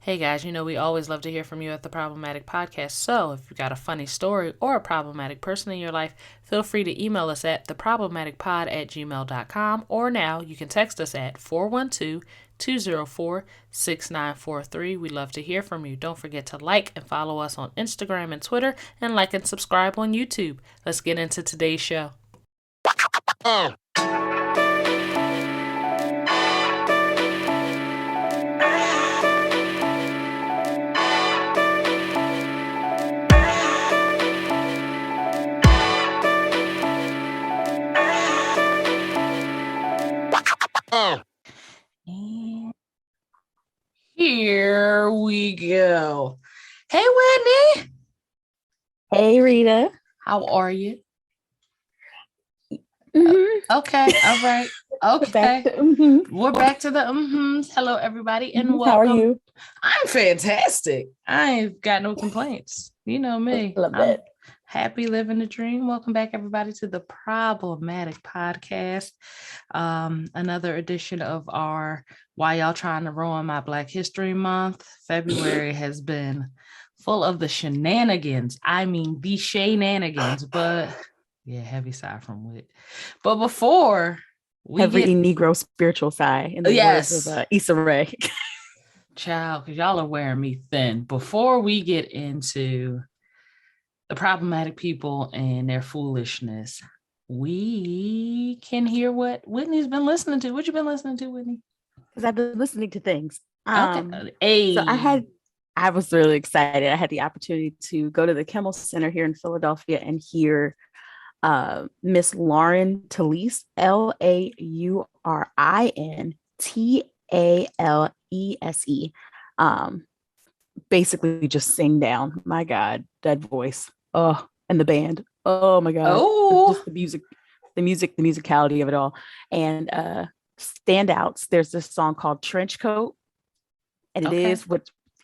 Hey guys, we always love to hear from you at the Problematic Podcast. So if you've got a funny story or a problematic person in your life, feel free to email us at theproblematicpod@gmail.com, or now you can text us at 412-204-6943. We love to hear from you. Don't forget to like and follow us on Instagram and Twitter, and like and subscribe on YouTube. Let's get into today's show. And here we go. Hey, Whitney. Hey, Rita. How are you? Mm-hmm. Okay. All right. Okay. We're back to the mm-hms. Hello, everybody, and welcome. How are you? I'm fantastic. I ain't got no complaints. You know me. I'm happy living the dream. Welcome back, everybody, to the Problematic Podcast. Another edition of our Why Y'all Trying to Ruin My Black History Month. February has been full of the shenanigans. I mean, the shenanigans, but yeah, heavy sigh from Whit. But before we every Negro spiritual sigh in the words of Issa Rae. Child, because y'all are wearing me thin. Before we get into the problematic people and their foolishness, we can hear what Whitney's been listening to. What you been listening to, Whitney? Because I've been listening to things. Okay. So I was really excited. I had the opportunity to go to the Kimmel Center here in Philadelphia and hear Miss Laurin Talese, LaurinTalese, basically just sing down. My God, that voice. Oh, and the band. Oh my God. Oh, just the musicality of it all. And standouts. There's this song called Trench Coat, and it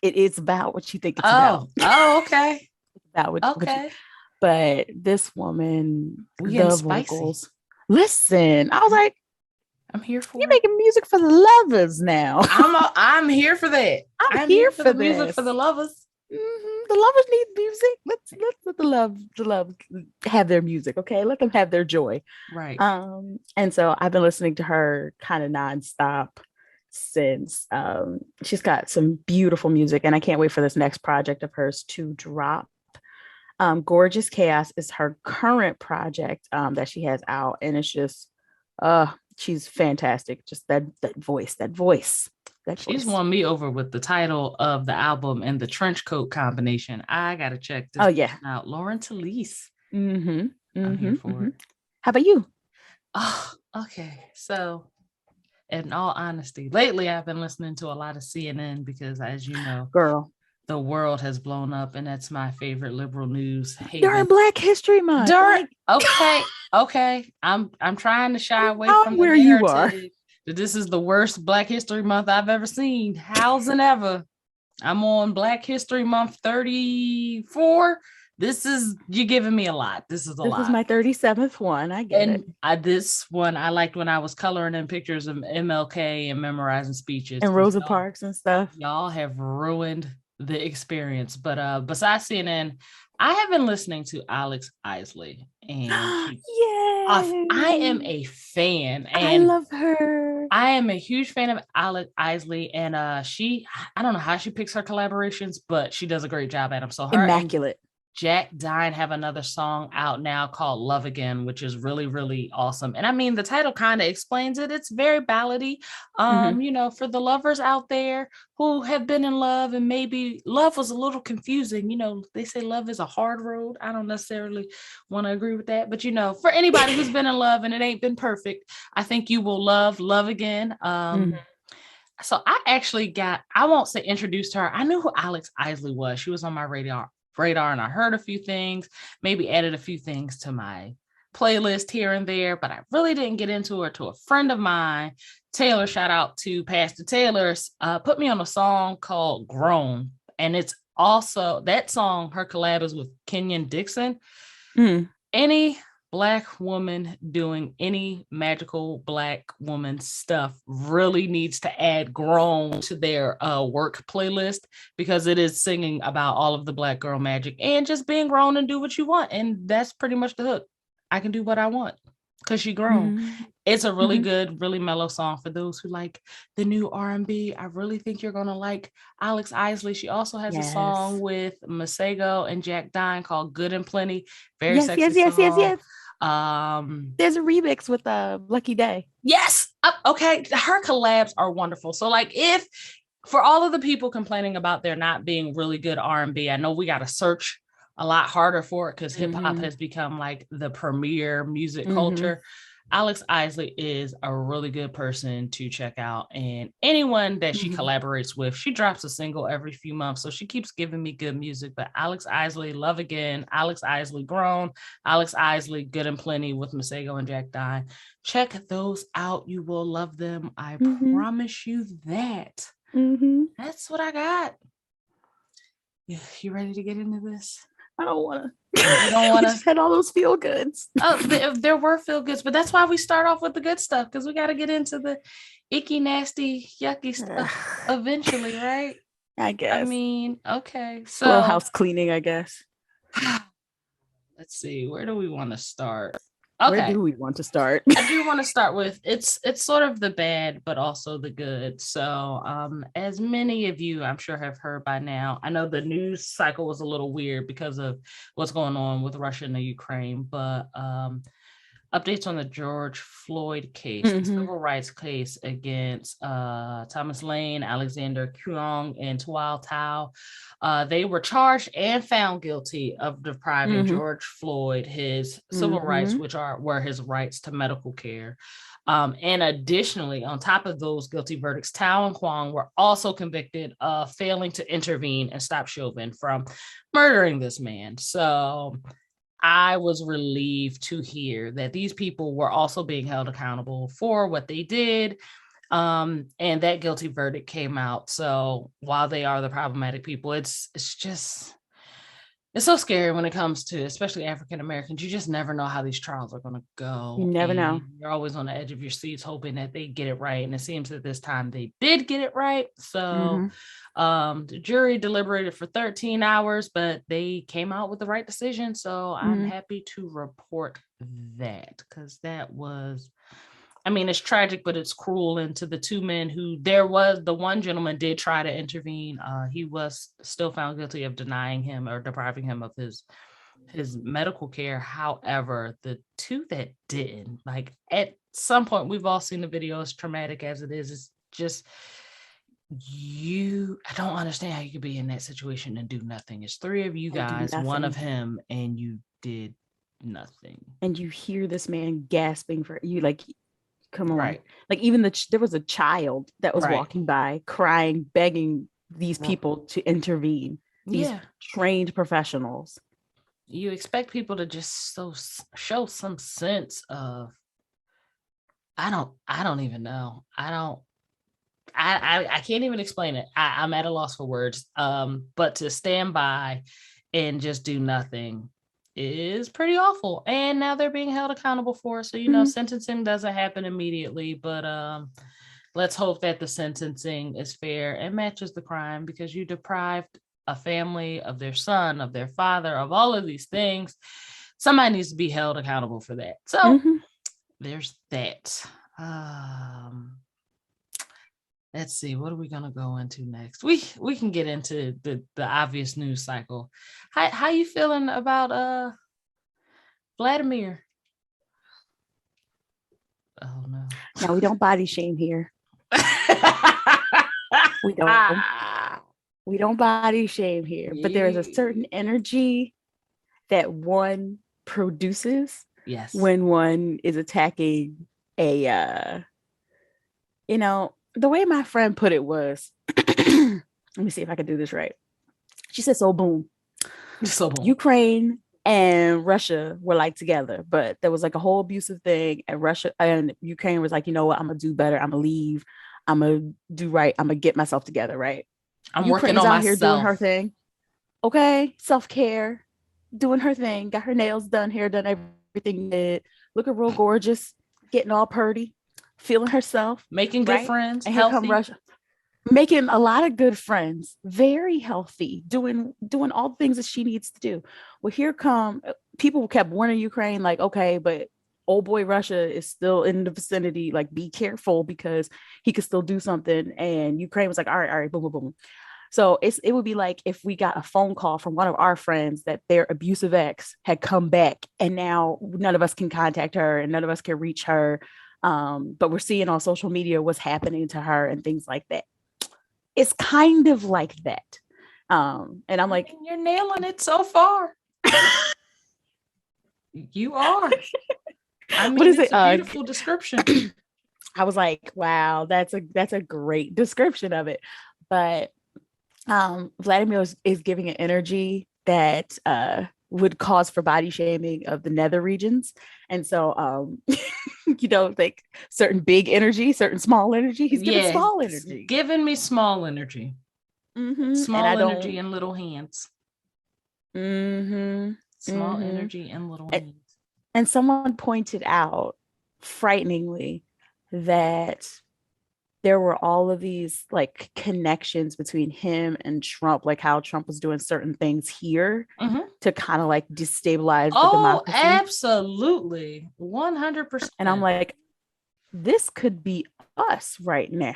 is about what you think it's about. Oh, okay. About what, okay. But this woman, the vocals. Spicy. Listen, I was like, I'm here for you're making music for the lovers now. I'm here for that. I'm here for the music for the lovers. Mm-hmm. The lovers need music. Let's let the love have their music. Okay, let them have their joy. Right. And so I've been listening to her kind of nonstop since. She's got some beautiful music, and I can't wait for this next project of hers to drop. Gorgeous Chaos is her current project that she has out, and it's just she's fantastic. Just that voice. She's won me over with the title of the album and the trench coat combination. I gotta check this out. Laurin Talese. I'm here for it. How about you? Oh, okay. So in all honesty, lately I've been listening to a lot of CNN because, as you know, girl, the world has blown up, and that's my favorite liberal news. During Black History Month. Okay. I'm trying to shy away from where you are. That this is the worst Black History Month I've ever seen. How's and ever. I'm on Black History Month 34. You're giving me a lot. This is lot. This is my 37th one. I get it. This one I liked when I was coloring in pictures of MLK and memorizing speeches. And Rosa Parks and stuff. Y'all have ruined the experience. But besides CNN, I have been listening to Isley, and I am a fan. And I love her. I am a huge fan of Isley, and I don't know how she picks her collaborations, but she does a great job at them. So her immaculate. Jack Dine have another song out now called Love Again, which is really, really awesome. And I mean, the title kind of explains it. It's very ballady, for the lovers out there who have been in love and maybe love was a little confusing. They say love is a hard road. I don't necessarily want to agree with that, but for anybody who's been in love and it ain't been perfect, I think you will love Again. So I won't say introduced her. I knew who Isley was. She was on my radar, and I heard a few things, maybe added a few things to my playlist here and there, but I really didn't get into her till a friend of mine, Taylor, shout out to Pastor Taylor, put me on a song called Grown. And it's also that song, her collab is with Kenyon Dixon. Any Black woman doing any magical Black woman stuff really needs to add grown to their work playlist, because it is singing about all of the Black girl magic and just being grown and do what you want. And that's pretty much the hook. I can do what I want because she grown. Mm-hmm. It's a really good, really mellow song for those who like the new R&B. I really think you're going to like Alex Isley. She also has a song with Masego and Jack Dine called Good and Plenty. Very sexy song. There's a remix with Lucky Day. Yes. Okay. Her collabs are wonderful. So like, if for all of the people complaining about there not being really good R&B, I know we got to search a lot harder for it because hip hop has become like the premier music culture. Alex Isley is a really good person to check out, and anyone that she collaborates with, she drops a single every few months, so she keeps giving me good music. But Alex Isley, Love Again, Alex Isley, Grown, Alex Isley, Good and Plenty with Masego and Jack Dine. Check those out. You will love them. I promise you that. That's what I got. You ready to get into this? I don't want to. You don't want to. Just had all those feel goods. Oh, there were feel goods, but that's why we start off with the good stuff, because we got to get into the icky, nasty, yucky stuff eventually, right? I guess. I mean, okay. So, a little house cleaning, I guess. Let's see. Where do we want to start? Okay. Where do we want to start? I do want to start with it's sort of the bad, but also the good. So as many of you I'm sure have heard by now, I know the news cycle was a little weird because of what's going on with Russia and the Ukraine, but updates on the George Floyd case, the civil rights case against Thomas Lane, Alexander Kuong, and Tual Tao. They were charged and found guilty of depriving George Floyd his civil rights, which were his rights to medical care. And additionally, on top of those guilty verdicts, Tao and Kwong were also convicted of failing to intervene and stop Chauvin from murdering this man. So I was relieved to hear that these people were also being held accountable for what they did. And that guilty verdict came out. So while they are the problematic people, it's so scary when it comes to especially African Americans. You just never know how these trials are going to go. You never know. You're always on the edge of your seats hoping that they get it right. And it seems that this time they did get it right. So the jury deliberated for 13 hours, but they came out with the right decision. So I'm happy to report that, because that was, I mean, it's tragic, but it's cruel. And to the two men the one gentleman did try to intervene. He was still found guilty of denying him or depriving him of his medical care. However, the two that didn't, like, at some point, we've all seen the video, as traumatic as it is, it's just, I don't understand how you could be in that situation and do nothing. It's three of you guys, one of him, and you did nothing. And you hear this man gasping for you, like, come on. Right. Like, even there was a child that was walking by crying, begging these people to intervene. These trained professionals. You expect people to just show some sense of, I don't even know. I can't even explain it. I'm at a loss for words. But to stand by and just do nothing is pretty awful. And now they're being held accountable for it. So, sentencing doesn't happen immediately, but let's hope that the sentencing is fair and matches the crime, because you deprived a family of their son, of their father, of all of these things. Somebody needs to be held accountable for that. So there's that. Let's see, what are we gonna go into next? We can get into the obvious news cycle. How you feeling about Vladimir? Oh no. No, we don't body shame here. We don't. We don't body shame here. But there is a certain energy that one produces when one is attacking a the way my friend put it was, let me see if I can do this right. She said, so boom. Ukraine and Russia were like together, but there was like a whole abusive thing, and Russia and Ukraine was like, you know what, I'm gonna do better. I'm gonna leave. I'm gonna do right. I'm gonna get myself together, right? I'm working on myself. Here doing her thing. Okay, self-care, doing her thing, got her nails done, hair done, everything good, looking real gorgeous, getting all purty, feeling herself, making good friends, and healthy. Here come Russia, making a lot of good friends, very healthy, doing all the things that she needs to do. Well, here come people kept warning Ukraine, like, okay, but old boy Russia is still in the vicinity, like, be careful because he could still do something. And Ukraine was like, all right, boom, boom, boom. So it would be like if we got a phone call from one of our friends that their abusive ex had come back and now none of us can contact her and none of us can reach her. But we're seeing on social media what's happening to her and things like that. It's kind of like that. And I'm like, you're nailing it so far. You are. I mean, what is it's a beautiful description. I was like, wow, that's a great description of it. But Vladimir is giving an energy that would cause for body shaming of the nether regions. And so, like certain big energy, certain small energy. He's giving small energy. Giving me small energy. Mm-hmm. Small energy and little hands. Mm-hmm. Small energy and little hands. And someone pointed out, frighteningly, that there were all of these like connections between him and Trump, like how Trump was doing certain things here to kind of like destabilize the democracy. Oh, absolutely. 100%. And I'm like, this could be us right now.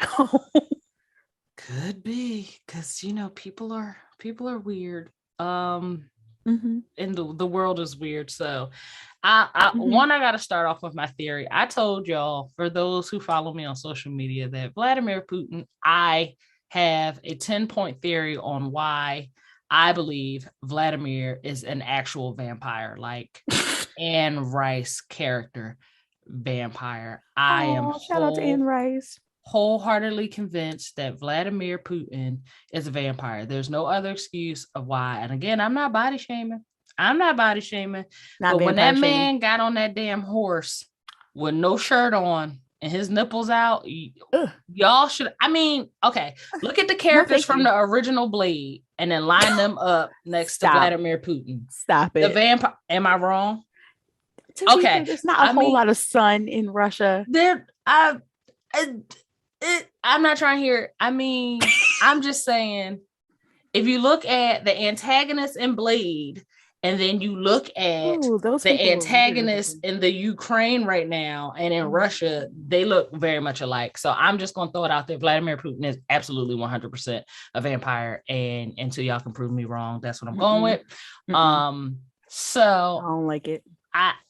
Could be, because people are weird. And the world is weird. So I got to start off with my theory. I told y'all, for those who follow me on social media, that Vladimir Putin, I have a 10-point theory on why I believe Vladimir is an actual vampire, like Anne Rice character vampire. I am shout out to Anne Rice. Wholeheartedly convinced that Vladimir Putin is a vampire. There's no other excuse of why. And again, I'm not body shaming. But when that man got on that damn horse with no shirt on and his nipples out, y'all should. I mean, okay, look at the characters from the original Blade and then line them up next to Vladimir Putin. Stop it. The vampire. Am I wrong? Okay, there's not a whole lot of sun in Russia. I'm not trying to hear it. I mean, I'm just saying, if you look at the antagonist in Blade, and then you look at the antagonist in the Ukraine right now and in Russia, they look very much alike. So I'm just going to throw it out there. Vladimir Putin is absolutely 100% a vampire. And until y'all can prove me wrong, that's what I'm going with. So I don't like it.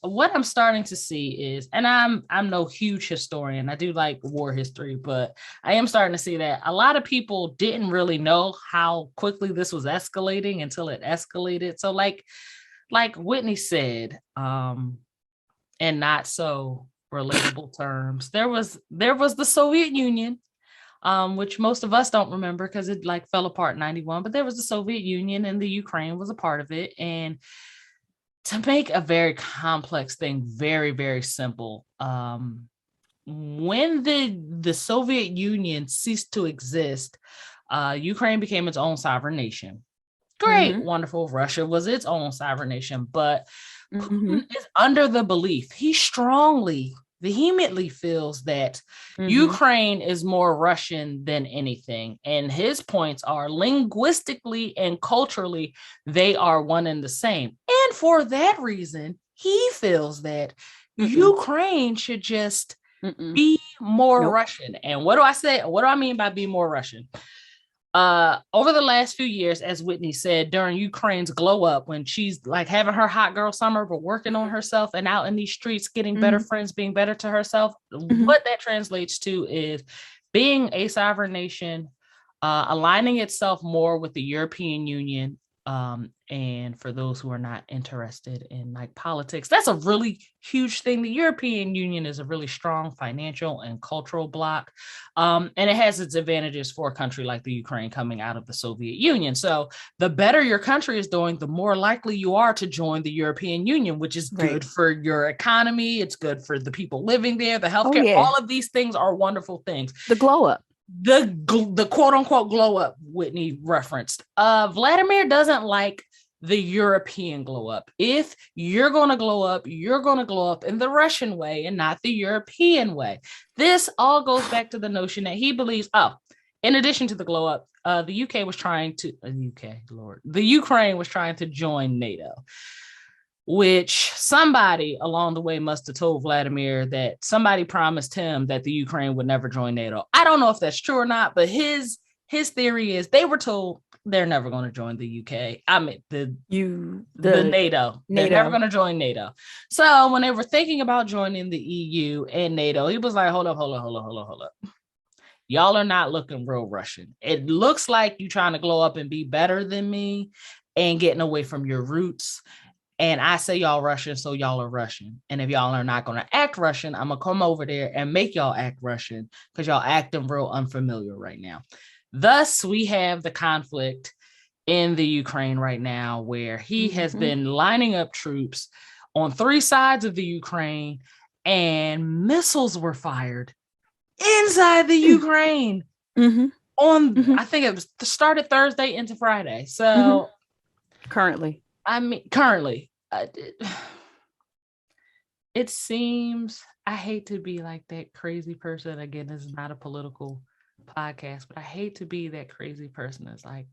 What I'm starting to see is, and I'm no huge historian. I do like war history, but I am starting to see that a lot of people didn't really know how quickly this was escalating until it escalated. So like Whitney said, in not so relatable terms, there was the Soviet Union, which most of us don't remember because it like fell apart in 91, but there was the Soviet Union and the Ukraine was a part of it. And to make a very complex thing very, very simple, when the Soviet Union ceased to exist, Ukraine became its own sovereign nation. Great, wonderful. Russia was its own sovereign nation, but Putin is under the belief, he strongly, vehemently feels that Ukraine is more Russian than anything. And his points are linguistically and culturally, they are one and the same. And for that reason, he feels that Ukraine should just be more Russian. And what do I say? What do I mean by be more Russian? Over the last few years, as Whitney said, during Ukraine's glow up, when she's like having her hot girl summer, but working on herself and out in these streets, getting better friends, being better to herself, what that translates to is being a sovereign nation, aligning itself more with the European Union. And for those who are not interested in like politics, that's a really huge thing. The European Union is a really strong financial and cultural bloc. And it has its advantages for a country like the Ukraine coming out of the Soviet Union. So the better your country is doing, the more likely you are to join the European Union, which is good for your economy. It's good for the people living there, the healthcare. All of these things are wonderful things. The glow up. The quote unquote glow up Whitney referenced. Vladimir doesn't like the European glow up. If you're going to glow up, you're going to glow up in the Russian way and not the European way. This all goes back to the notion that he believes, in addition to the glow up, the Ukraine was trying to join NATO, which somebody along the way must have told Vladimir that somebody promised him that the Ukraine would never join NATO. I don't know if that's true or not, but his theory is they were told they're never going to join the UK. I mean, the NATO. They're never going to join NATO. So when they were thinking about joining the EU and NATO, he was like, hold up. Y'all are not looking real Russian. It looks like you trying to glow up and be better than me and getting away from your roots. And I say y'all Russian, so y'all are Russian. And if y'all are not going to act Russian, I'm going to come over there and make y'all act Russian because y'all acting real unfamiliar right now. Thus, we have the conflict in the Ukraine right now where he has been lining up troops on 3 sides of the Ukraine and missiles were fired inside the Ukraine on, I think it was started Thursday into Friday. So currently, it seems, I hate to be like that crazy person. Again, this is not a political podcast, but I hate to be that crazy person that's like,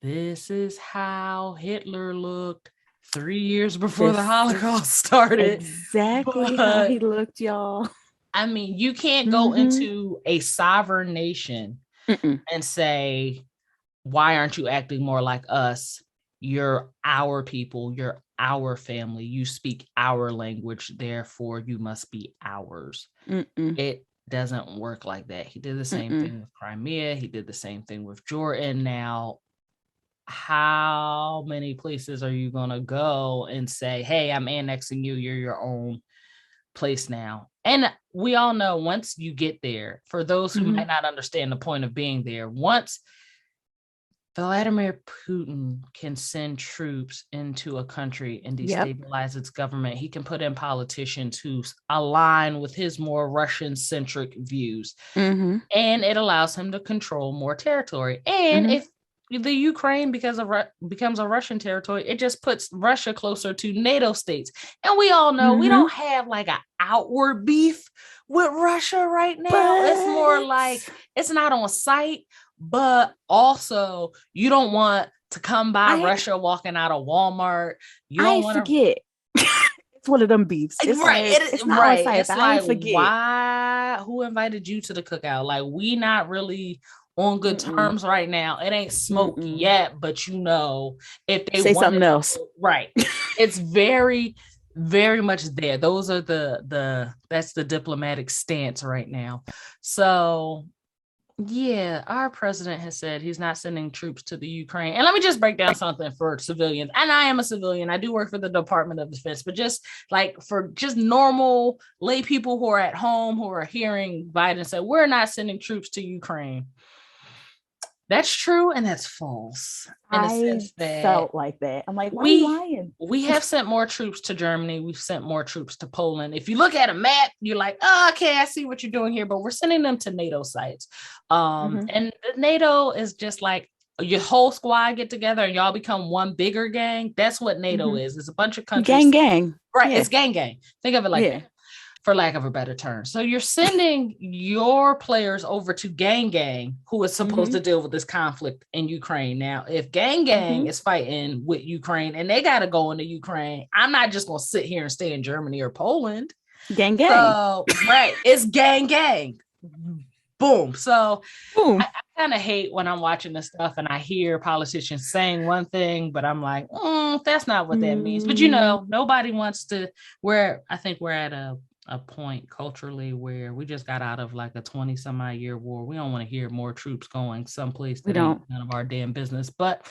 this is how Hitler looked 3 years before the Holocaust started. Exactly how he looked, y'all. I mean, you can't go into a sovereign nation and say, why aren't you acting more like us? You're our people, you're our family, you speak our language, therefore you must be ours. It doesn't work like that. He did the same thing with Crimea. He did the same thing with Jordan. Now, how many places are you going to go and say, hey, I'm annexing you, you're your own place now? And we all know once you get there, for those who might not understand the point of being there, once Vladimir Putin can send troops into a country and destabilize its government, he can put in politicians who align with his more Russian-centric views. And it allows him to control more territory. And if the Ukraine becomes a Russian territory, it just puts Russia closer to NATO states. And we all know we don't have like an outward beef with Russia right now. It's more like it's not on site, but also you don't want to come by Russia walking out of Walmart. You don't want to forget. It's one of them beefs. It's it's not right. It's like, why? Who invited you to the cookout? Like, we not really on good terms right now. It ain't smoked yet, but you know, if they say something else, right? It's very, very much there. Those are that's the diplomatic stance right now. So yeah, our president has said he's not sending troops to the Ukraine. And let me just break down something for civilians. And I am a civilian. I do work for the Department of Defense, but just like for just normal lay people who are at home, who are hearing Biden say, we're not sending troops to Ukraine. That's true and that's false. In a sense that felt like that. I'm like, why are you lying? We have sent more troops to Germany. We've sent more troops to Poland. If you look at a map, you're like, oh, okay, I see what you're doing here, but we're sending them to NATO sites. And NATO is just like your whole squad get together and y'all become one bigger gang. That's what NATO is. It's a bunch of countries. Gang. Right. Yeah. It's gang. Think of it like that, for lack of a better term. So you're sending your players over to gang, who is supposed to deal with this conflict in Ukraine. Now, if gang is fighting with Ukraine and they got to go into Ukraine, I'm not just going to sit here and stay in Germany or Poland. Gang. So, right. It's gang. Boom. So I kind of hate when I'm watching this stuff and I hear politicians saying one thing, but I'm like, that's not what that means. But, you know, nobody wants to, I think we're at a point culturally where we just got out of like a 20 some odd year war. We don't want to hear more troops going someplace that ain't none of our damn business. But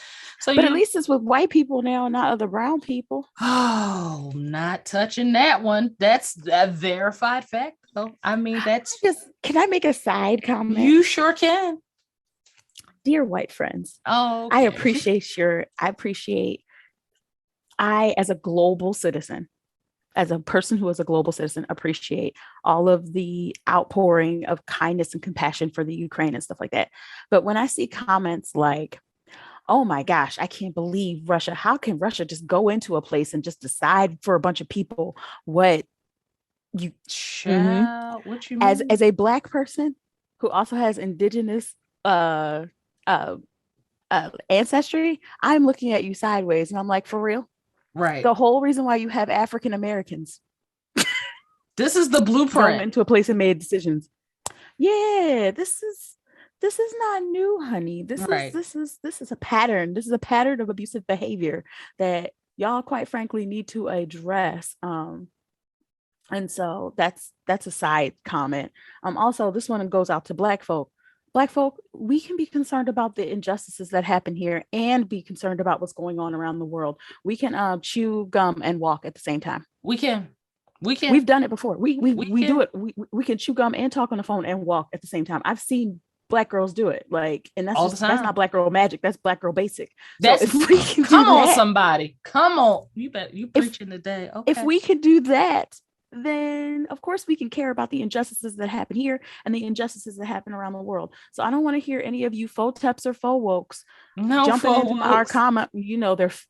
at least it's with white people now, not other brown people. Oh, not touching that one. That's a verified fact. So I mean, can I make a side comment? You sure can. Dear white friends. Oh, okay. I as a global citizen, as a person who is a global citizen, appreciate all of the outpouring of kindness and compassion for the Ukraine and stuff like that. But when I see comments like, oh my gosh, I can't believe Russia. How can Russia just go into a place and just decide for a bunch of people what you Mhm. Child, what you as mean? a black person who also has indigenous uh uh ancestry, I'm looking at you sideways and I'm like, for real? Right. The whole reason why you have African Americans This is the going blueprint. into a place and made decisions. Yeah, this is not new, honey. Right. This is a pattern. This is a pattern of abusive behavior that y'all, quite frankly, need to address. And so that's a side comment. Also, this one goes out to black folk. Black folk, we can be concerned about the injustices that happen here and be concerned about what's going on around the world. We can chew gum and walk at the same time. We can. We We've can. done it before. We We do can. it. We can chew gum and talk on the phone and walk at the same time. I've seen black girls do it. Like, and All the that's not time. black girl magic. That's black girl basic. So That's if we can do come on, that, somebody. Come on. You bet you if preaching today. if Okay. we can do that, then of course we can care about the injustices that happen here and the injustices that happen around the world. So I don't want to hear any of you faux teps or faux wokes No jumping faux into our wolves. comment.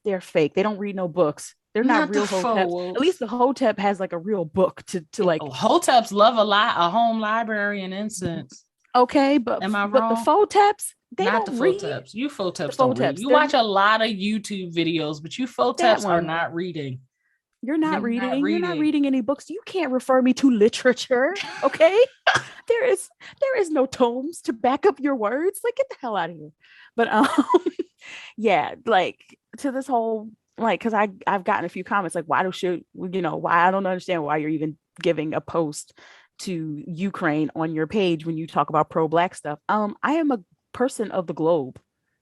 They're fake. They don't read no books. They're not Not the real faux hoteps. At least wolves. the hotep has like a real book to like. Hoteps love a home library and incense. Okay, but Am I the wrong? photeps, they Not the don't read. photeps. You The photeps don't read. photeps, You they're watch a lot of YouTube videos, but you that photeps are one. not reading. You're You're not not reading. You're not reading. reading any books. You can't refer me to literature. Okay, there is no tomes to back up your words. Like, get the hell out of here. But yeah, like to this whole like, because I've gotten a few comments like, why I don't understand why you're even giving a post to Ukraine on your page when you talk about pro-black stuff. I am a person of the globe.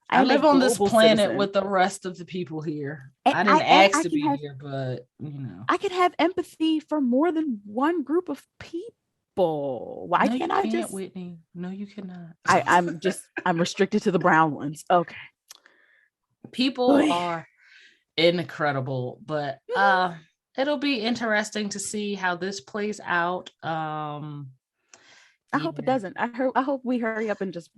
I I am a live on this global planet citizen. with the rest of the people here. And I didn't I ask I to can be have here, but you know. I can have empathy for more than one group of people. Why No, you can't I can't, just Whitney. No, you cannot. I'm restricted to the brown ones. Okay. People Oy. are incredible, but it'll be interesting to see how this plays out. I hope it Yeah, doesn't. I hope we hurry up and just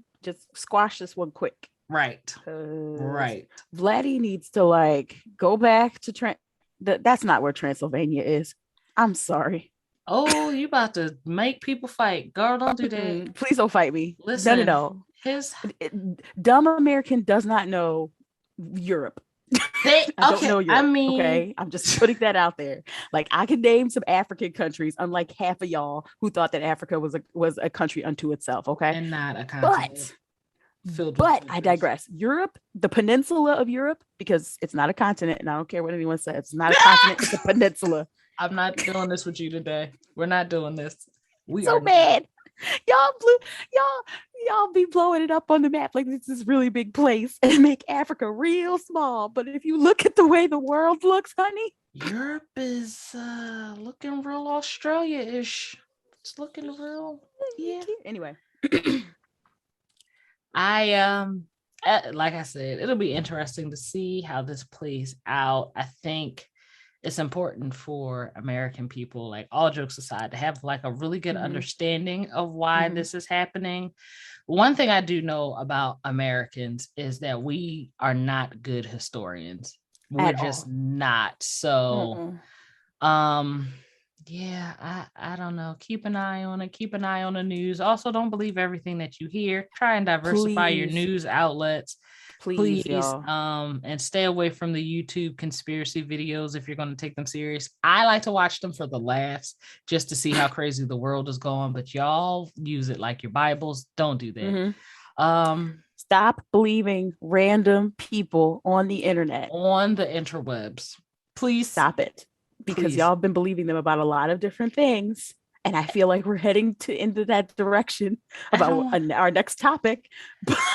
squash this one quick. right. Because Right. Vladdy needs to like go back to that's not where Transylvania is. I'm sorry. Oh, you about to make people fight. Girl, don't do that. Please don't fight me. No, Listen, no. his Dumb American does not know Europe. they I don't okay. know I Europe. mean, Okay. I'm just putting that out there. Like, I can name some African countries, unlike half of y'all who thought that Africa was a country unto itself. Okay. and not a continent But filled with I countries. digress. Europe, the peninsula of Europe, because it's not a continent, and I don't care what anyone says, it's not a continent, it's a peninsula. I'm not doing this with you today. We're not doing this. We So are not. mad. Y'all blew y'all y'all be blowing it up on the map like this is really big place and make Africa real small. But if you look at the way the world looks, honey, Europe is looking real Australia-ish. It's looking real. Yeah. anyway. Like I said, it'll be interesting to see how this plays out. I think it's important for American people, like all jokes aside, to have like a really good understanding of why this is happening. One thing I do know about Americans is that we are not good historians. We're just not. So yeah, I don't know. Keep an eye on it. Keep an eye on the news. Also, don't believe everything that you hear. Try and diversify your news outlets. Please, y'all. And stay away from the YouTube conspiracy videos if you're going to take them serious. I like to watch them for the laughs, just to see how crazy the world is going, but y'all use it like your Bibles. Don't do that. Stop believing random people on the internet. On the interwebs. Please stop it. Because y'all have been believing them about a lot of different things. And I feel like we're heading into that direction about our next topic.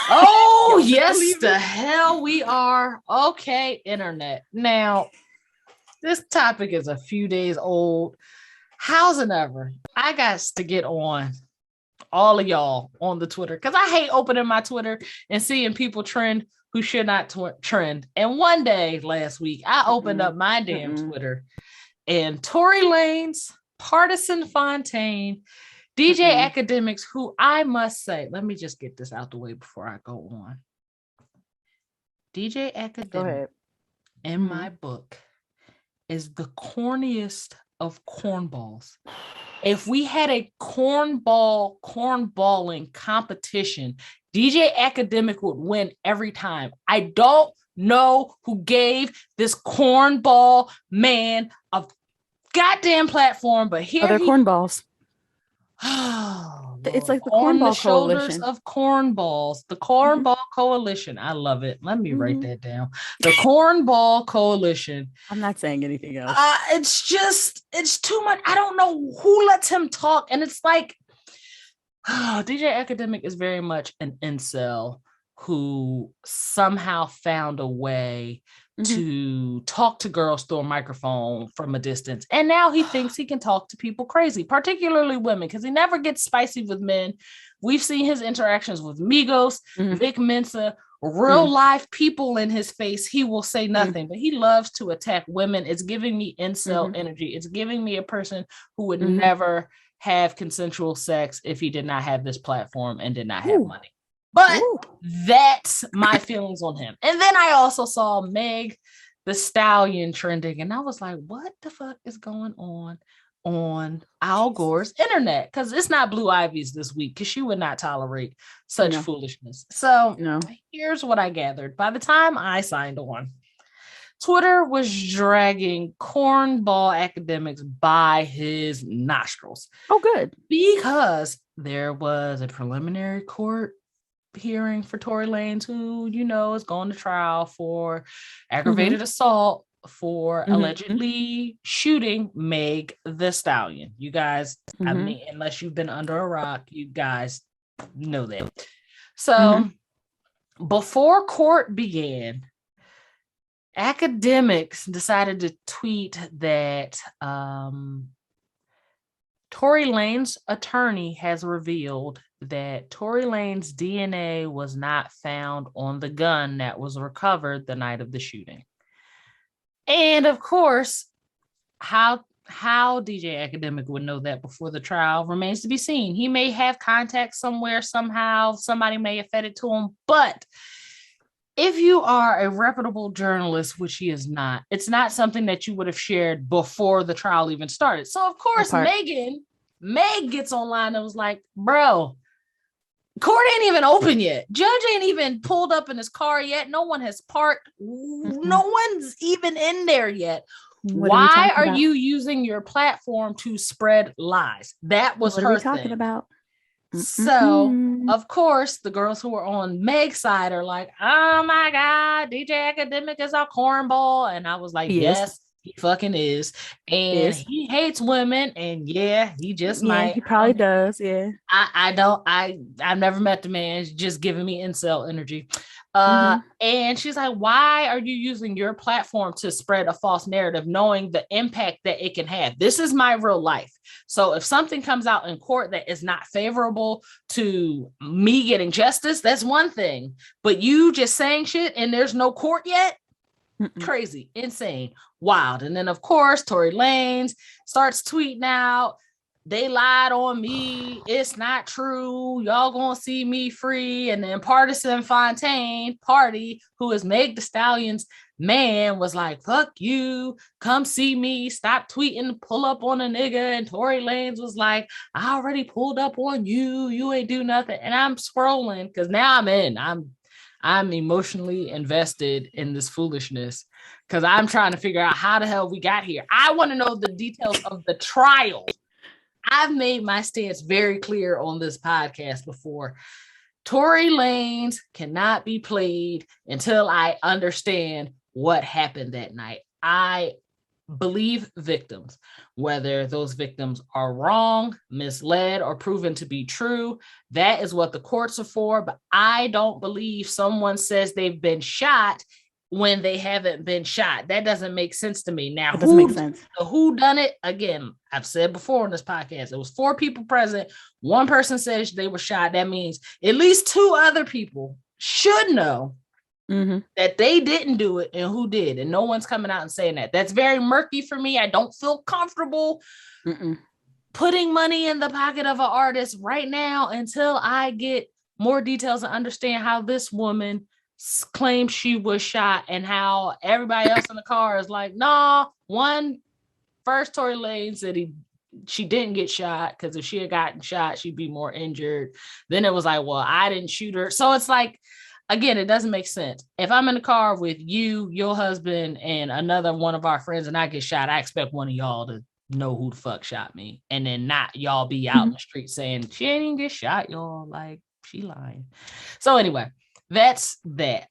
Oh, yes, the hell we are. Okay, internet. Now, this topic is a few days old. How's it ever? I got to get on all of y'all on the Twitter because I hate opening my Twitter and seeing people trend who should not trend. And one day last week, I opened up my damn Twitter and Tory Lanez, Partisan Fontaine, DJ Akademiks, who I must say, let me just get this out the way before I go on. DJ Go Akademiks, ahead. in my book, is the corniest of cornballs. If we had a cornballing competition, DJ Akademiks would win every time. I don't know who gave this cornball man a goddamn platform, but here they're cornballs. Oh, It's like the on the Cornball shoulders Coalition. of cornballs, the Cornball Coalition. I love it. Let me write that down. The Cornball Coalition. I'm not saying anything else. It's too much. I don't know who lets him talk. And it's like, DJ Akademiks is very much an incel who somehow found a way to talk to girls through a microphone from a distance. And now he thinks he can talk to people crazy, particularly women, because he never gets spicy with men. We've seen his interactions with Migos, Vic Mensa, real life people in his face. He will say nothing, but he loves to attack women. It's giving me incel energy. It's giving me a person who would never have consensual sex if he did not have this platform and did not have money. But that's my feelings on him. And then I also saw Meg Thee Stallion trending, and I was like, what the fuck is going on Al Gore's internet? Because it's not Blue Ivy's this week, because she would not tolerate such foolishness. So here's what I gathered. By the time I signed on, Twitter was dragging Cornball Akademiks by his nostrils. Oh, good. Because there was a preliminary court hearing for Tory Lanez, who, is going to trial for aggravated assault for allegedly shooting Meg Thee Stallion. You guys, I mean, unless you've been under a rock, you guys know that. So before court began, Akademiks decided to tweet that Tory Lanez attorney has revealed that Tory Lanez DNA was not found on the gun that was recovered the night of the shooting. And of course, how DJ Akademiks would know that before the trial remains to be seen. He may have contacts somewhere, somehow, somebody may have fed it to him, but if you are a reputable journalist, which he is not, it's not something that you would have shared before the trial even started. So of course, Meg gets online and was like, bro, court ain't even open yet. Judge ain't even pulled up in his car yet. No one has parked. No one's even in there yet. Why are you using your platform to spread lies? That was her thing. What are we talking about? So, of course, the girls who were on Meg's side are like, oh my God, DJ Akademiks is a cornball. And I was like, yes, he fucking is. And he hates women. And he just might. He probably does. Yeah. I've never met the man. He's just giving me incel energy. And she's like, why are you using your platform to spread a false narrative, knowing the impact that it can have? This is my real life. So if something comes out in court that is not favorable to me getting justice, that's one thing. But you just saying shit and there's no court yet? Crazy, insane, wild. And then, of course, Tory Lanez starts tweeting out, they lied on me. It's not true. Y'all gonna see me free. And then Partisan Fontaine, who is Meg Thee Stallion's man, was like, fuck you. Come see me. Stop tweeting. Pull up on a nigga. And Tory Lanez was like, I already pulled up on you. You ain't do nothing. And I'm scrolling because now I'm in. I'm emotionally invested in this foolishness because I'm trying to figure out how the hell we got here. I want to know the details of the trial. I've made my stance very clear on this podcast before. Tory Lanez cannot be played until I understand what happened that night. I believe victims, whether those victims are wrong, misled, or proven to be true. That is what the courts are for. But I don't believe someone says they've been shot when they haven't been shot. That doesn't make sense to me. Now, who done it? Again, I've said before on this podcast, it was 4 people present. One person says they were shot. That means at least 2 other people should know that they didn't do it and who did. And no one's coming out and saying that. That's very murky for me. I don't feel comfortable putting money in the pocket of an artist right now until I get more details and understand how this woman claimed she was shot, and how everybody else in the car is like, nah, first Tory Lanez said she didn't get shot, because if she had gotten shot, she'd be more injured. Then it was like, well, I didn't shoot her. So it's like, again, it doesn't make sense. If I'm in the car with you, your husband, and another one of our friends, and I get shot, I expect one of y'all to know who the fuck shot me, and then not y'all be out in the street saying she ain't even get shot, y'all. Like, she lying. So anyway, that's that.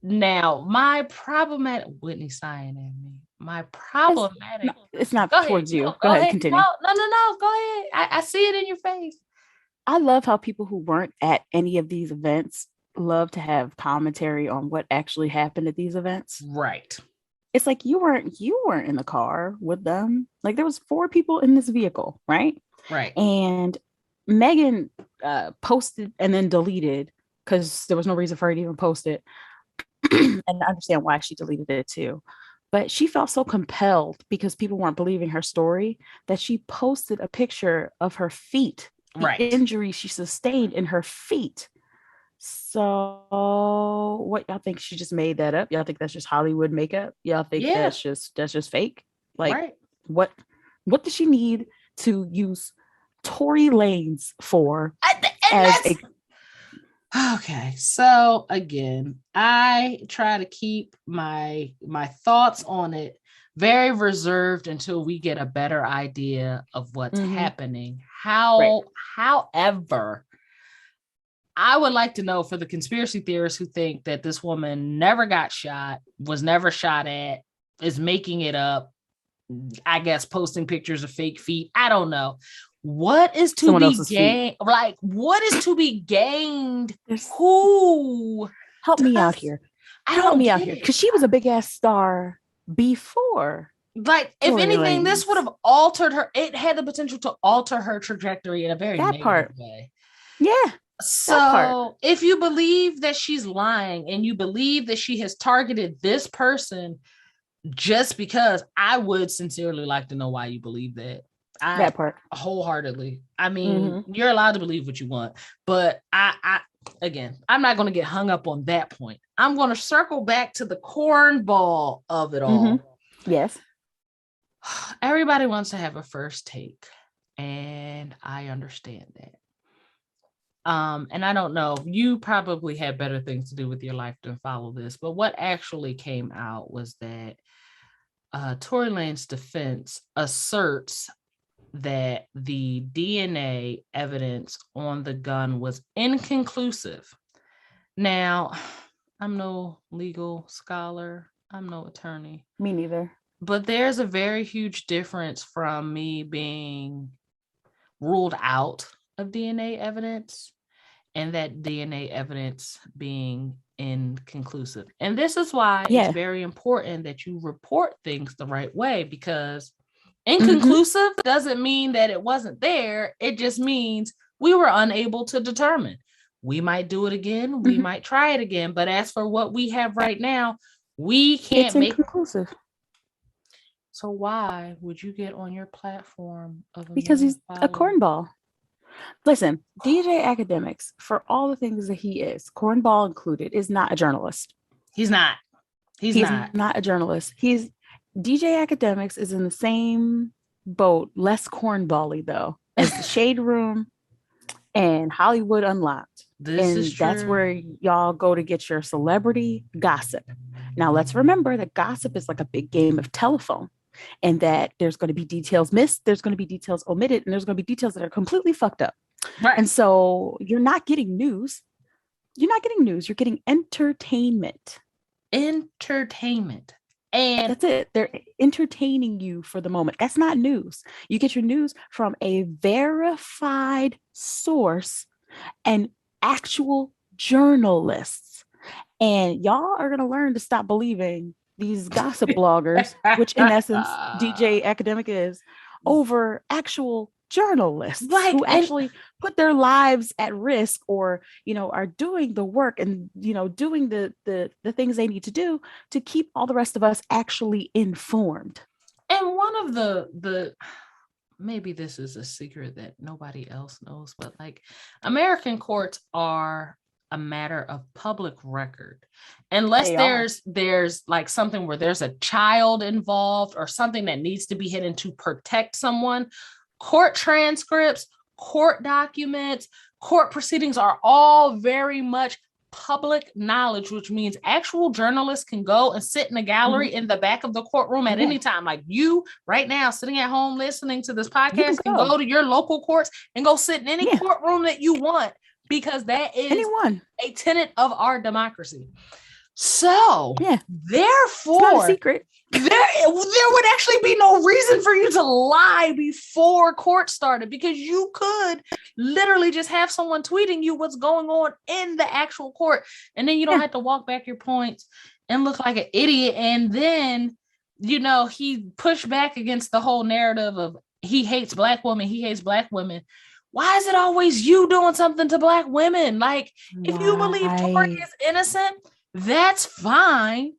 Now, my problematic Whitney sighing at me. My problematic. It's not Go towards ahead. you. No, Go ahead, continue. No. Go ahead. I see it in your face. I love how people who weren't at any of these events love to have commentary on what actually happened at these events. Right. It's like you weren't in the car with them. Like, there was 4 people in this vehicle, right? Right. And Megan posted and then deleted, because there was no reason for her to even post it. And I understand why she deleted it too. But she felt so compelled, because people weren't believing her story, that she posted a picture of her feet, the injury she sustained in her feet. So what, y'all think she just made that up? Y'all think that's just Hollywood makeup? Y'all think that's just fake? Like, what does she need to use Tory Lanez for? Okay, so again, I try to keep my thoughts on it very reserved until we get a better idea of what's happening. However, I would like to know, for the conspiracy theorists who think that this woman never got shot, was never shot at, is making it up, I guess posting pictures of fake feet, I don't know. What is to be gained? Like, what is to be gained? Who? Help me out here. Help me out here. Because she was a big ass star before. Like, if anything, this would have altered her. It had the potential to alter her trajectory in a very negative way. Yeah. So if you believe that she's lying, and you believe that she has targeted this person just because, I would sincerely like to know why you believe that. That part. Wholeheartedly. I mean, you're allowed to believe what you want, but again, I'm not going to get hung up on that point. I'm going to circle back to the cornball of it all. Yes. Everybody wants to have a first take, and I understand that. And I don't know, you probably had better things to do with your life than follow this, but what actually came out was that Tory Lanez's defense asserts that the DNA evidence on the gun was inconclusive. Now, I'm no legal scholar. I'm no attorney. Me neither. But there's a very huge difference from me being ruled out of DNA evidence and that DNA evidence being inconclusive. And this is why it's very important that you report things the right way, because inconclusive doesn't mean that it wasn't there. It just means we were unable to determine. We might do it again. We might try it again. But as for what we have right now, we can't make it inconclusive. So why would you get on your platform because he's a cornball? Listen, DJ Akademiks, for all the things that he is, cornball included, is not a journalist. He's not. He's not a journalist. DJ Akademiks is in the same boat, less cornbally though, as the Shade Room and Hollywood Unlocked. This is true. That's where y'all go to get your celebrity gossip. Now let's remember that gossip is like a big game of telephone, and that there's going to be details missed, there's going to be details omitted, and there's going to be details that are completely fucked up. Right. And so you're not getting news. You're not getting news. You're getting entertainment. Entertainment. And that's it. They're entertaining you for the moment. That's not news. You get your news from a verified source and actual journalists. And y'all are going to learn to stop believing these gossip bloggers, which in essence DJ Akademiks is, over actual journalists who actually put their lives at risk, or are doing the work and doing the things they need to do to keep all the rest of us actually informed. And one of the maybe this is a secret that nobody else knows, but like, American courts are a matter of public record. Unless there's like something where there's a child involved or something that needs to be hidden to protect someone, court transcripts, court documents, court proceedings are all very much public knowledge, which means actual journalists can go and sit in the gallery in the back of the courtroom at any time. Like you right now sitting at home listening to this podcast can go to your local courts and go sit in any courtroom that you want, because that is a tenet of our democracy. So therefore, it's not a secret. There would actually be no reason for you to lie before court started, because you could literally just have someone tweeting you what's going on in the actual court, and then you don't have to walk back your points and look like an idiot. And then, you know, he pushed back against the whole narrative of he hates black women. Why is it always you doing something to black women? Like, if you believe Tory is innocent, that's fine.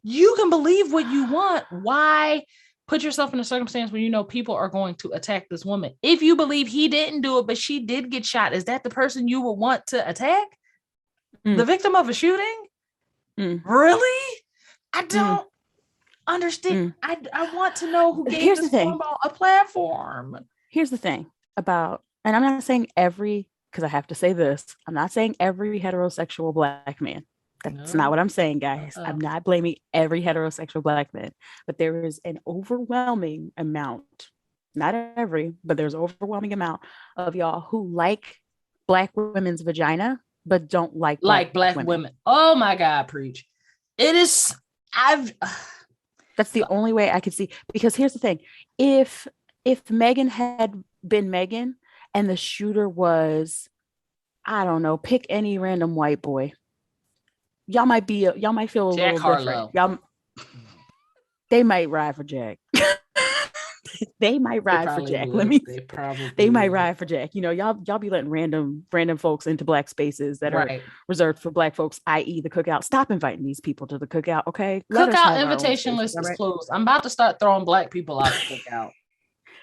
You can believe what you want. Why put yourself in a circumstance where you know people are going to attack this woman? If you believe he didn't do it, but she did get shot, is that the person you would want to attack? The victim of a shooting? Really? I don't understand. I want to know who gave this Cornball a platform. Here's the thing about, and I'm not saying because I have to say this, I'm not saying every heterosexual black man. That's not what I'm saying, guys. I'm not blaming every heterosexual black man, but there is an overwhelming amount, not every, but there's an overwhelming amount of y'all who like black women's vagina, but don't like black women. Oh my God, preach. It is, that's the only way I could see, because here's the thing. If Megan had been Megan and the shooter was, I don't know, pick any random white boy, y'all might feel a Jack little Harlow. different. They might ride for Jack. They might ride for Jack. They might ride for Jack. You know, y'all be letting random folks into black spaces that are reserved for black folks, i.e. the cookout. Stop inviting these people to the cookout, okay? Cookout invitation list is closed. I'm about to start throwing black people out the cookout.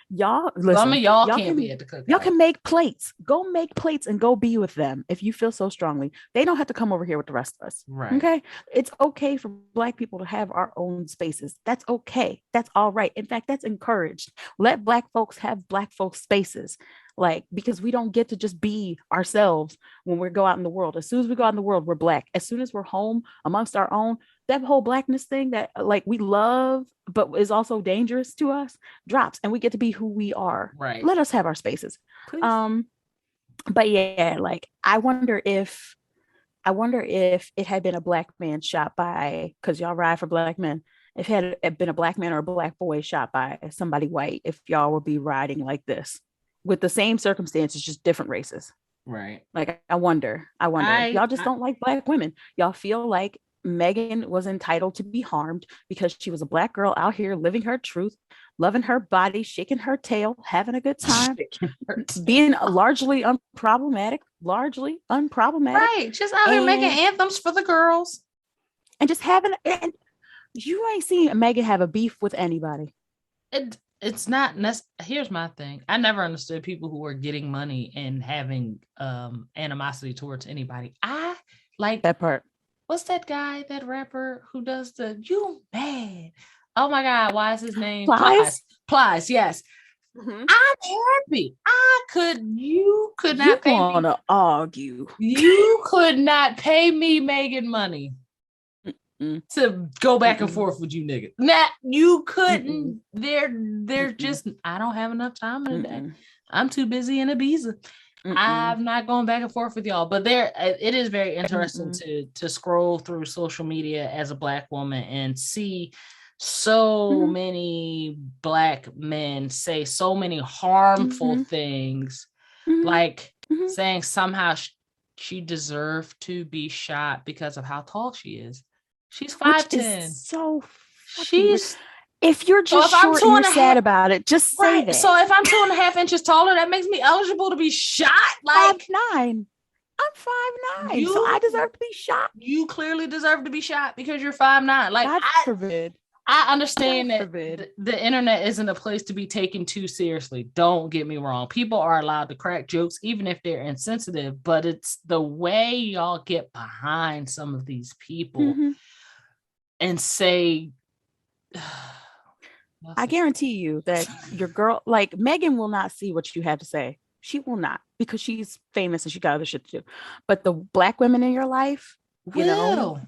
Y'all, listen, some of y'all can't be at the cookout. Y'all can make plates. Go make plates and go be with them if you feel so strongly. They don't have to come over here with the rest of us. Right. Okay. It's okay for black people to have our own spaces. That's okay. That's all right. In fact, that's encouraged. Let black folks have black folks spaces. Like, because we don't get to just be ourselves when we go out in the world. As soon as we go out in the world, we're black. As soon as we're home amongst our own, that whole blackness thing that like we love, but is also dangerous to us, drops, and we get to be who we are. Right. Let us have our spaces. Please. But yeah, like I wonder if it had been a black man shot by, because y'all ride for black men. If it had been a black man or a black boy shot by somebody white, if y'all would be riding like this with the same circumstances, just different races. Right. Like I wonder. Y'all just don't like black women. Y'all feel like Megan was entitled to be harmed because she was a black girl out here living her truth, loving her body, shaking her tail, having a good time, being largely unproblematic. Right. Just out here making anthems for the girls. And just and you ain't seen Megan have a beef with anybody. It's not here's my thing. I never understood people who were getting money and having animosity towards anybody. I like that part. What's that guy, that rapper who does the you mad? Oh my God, why is his name? Plies, yes. Mm-hmm. I'm happy. You could not pay me. To argue. You could not pay me Megan money to go back and forth with you niggas. Nah, you couldn't. They're just, I don't have enough time in the day. I'm too busy in Ibiza. I'm not going back and forth with y'all, but it is very interesting to scroll through social media as a black woman and see so many black men say so many harmful things, like saying somehow she deserved to be shot because of how tall she is. She's 5'10". So she's. If you're just short and you're sad about it, just say that. So if I'm 2.5 inches taller, that makes me eligible to be shot. Like 5'9". I'm 5'9", so I deserve to be shot. You clearly deserve to be shot because you're 5'9". Like God forbid. I understand that the internet isn't a place to be taken too seriously. Don't get me wrong. People are allowed to crack jokes, even if they're insensitive, but it's the way y'all get behind some of these people and say, I guarantee you that your girl, like Megan, will not see what you have to say. She will not, because she's famous and she got other shit to do. But the Black women in your life, you know,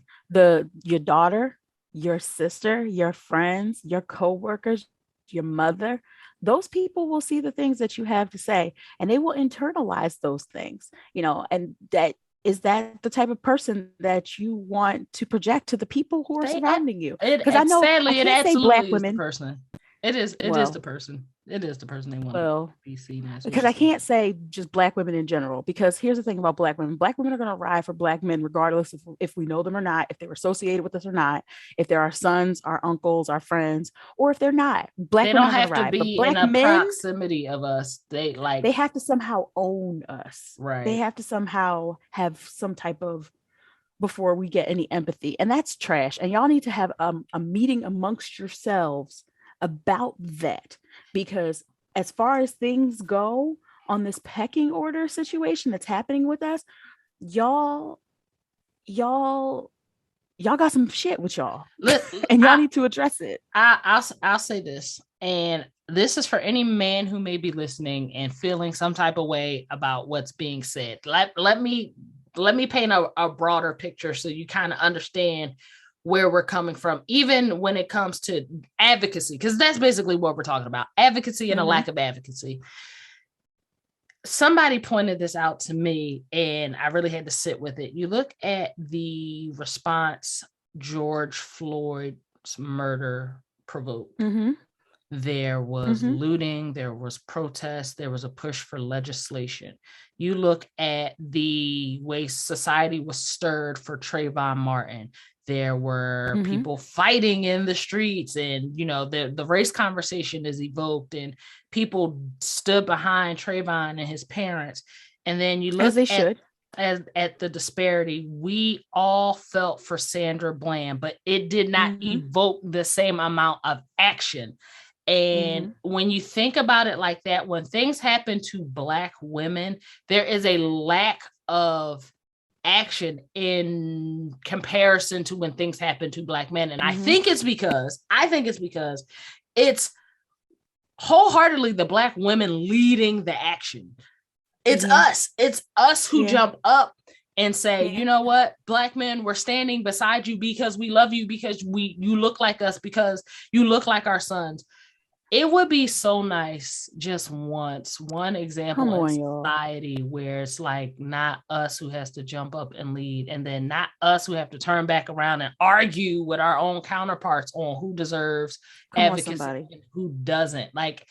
your daughter, your sister, your friends, your co-workers, your mother, those people will see the things that you have to say, and they will internalize those things, you know. And that is that the type of person that you want to project to the people who are surrounding you? Because I know, sadly, I can't say Black women. The person. It is the person. It is the person they want to be seen as. Because I can't say just Black women in general, because here's the thing about Black women. Black women are going to ride for Black men regardless if we know them or not, if they're associated with us or not, if they're our sons, our uncles, our friends, or if they're not. Black women don't have to be in a proximity of us. They have to somehow own us. Right. They have to somehow have some type of, before we get any empathy. And that's trash. And y'all need to have a meeting amongst yourselves about that, because as far as things go on this pecking order situation that's happening with us, y'all got some shit with y'all. And y'all need to address it. I'll say this, and this is for any man who may be listening and feeling some type of way about what's being said. Let me paint a broader picture so you kind of understand where we're coming from, even when it comes to advocacy, because that's basically what we're talking about, advocacy and a lack of advocacy. Somebody pointed this out to me and I really had to sit with it. You look at the response George Floyd's murder provoked. There was looting, there was protest, there was a push for legislation. You look at the way society was stirred for Trayvon Martin. There were people fighting in the streets, and, you know, the race conversation is evoked, and people stood behind Trayvon and his parents. And then you look at the disparity. We all felt for Sandra Bland, but it did not evoke the same amount of action. And when you think about it like that, when things happen to Black women, there is a lack of action in comparison to when things happen to Black men. And I think it's because it's wholeheartedly the Black women leading the action. It's us who jump up and say, you know what, Black men, we're standing beside you because we love you, because you look like us, because you look like our sons. It would be so nice just once, one example in society where it's like not us who has to jump up and lead, and then not us who have to turn back around and argue with our own counterparts on who deserves advocacy and who doesn't. Like,